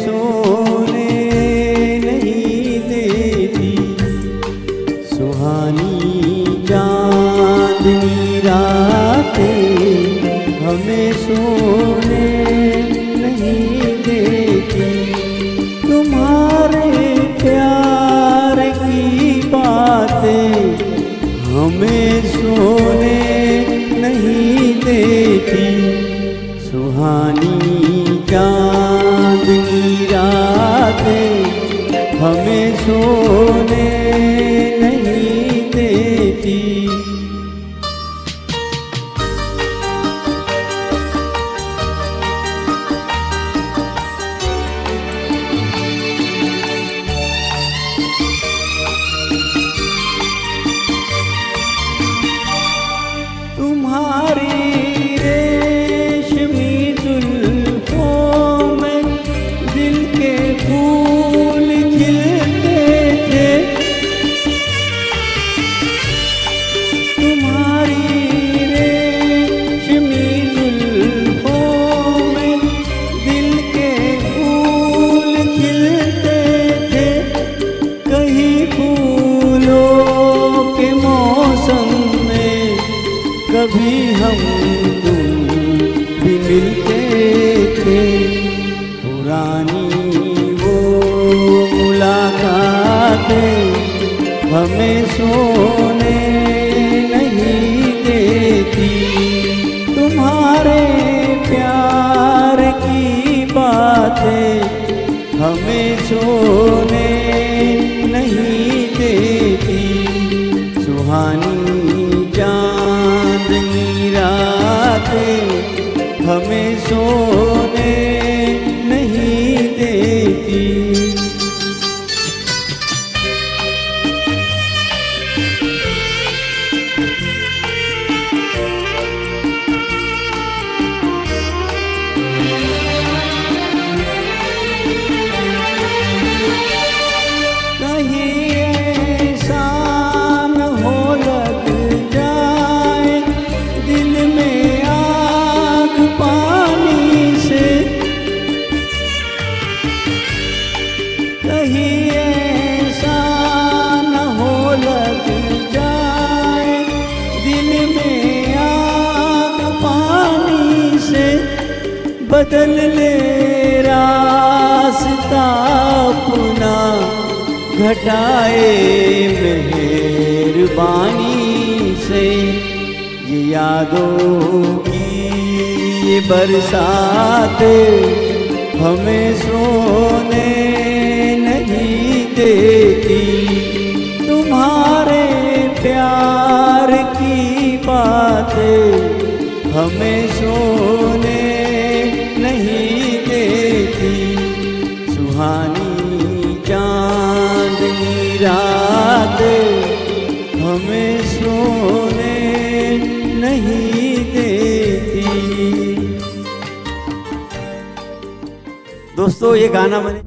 सोने नहीं देती, सुहानी चांदनी रातें हमें सोने नहीं देती। तुम्हारे प्यार की बातें हमें सोने नहीं देती, सुहानी चांदनी रातें हमें सोने नहीं देती। तुम्हारी रेशमी जुल्फों में दिल के फूल खिलते थे, तुम्हारी रेशमी जुल्फों में दिल के फूल खिलते थे। कहीं फूलों के मौसम में कभी हम तुम भी मिलते थे। पुरानी वो मुलाकातें हमें सोने नहीं देती, तुम्हारे प्यार की बातें हमें सोने नहीं देती, सुहानी चांदनी रातें हमें सोने नहीं देती। कहीं ऐसा न हो लग जाए दिल में आग पानी से, कहीं ऐसा न हो लग जाए दिल में आग पानी से। बदल ले रास्ता अपना घटाए मेहरबानी से, ये यादों की ये बरसातें हमें सोने नहीं देती, तुम्हारे प्यार की बातें हमें सोने नहीं देती, सुहानी चांदनी रातें हमें सोने नहीं देती। दोस्तों ये गाना मैंने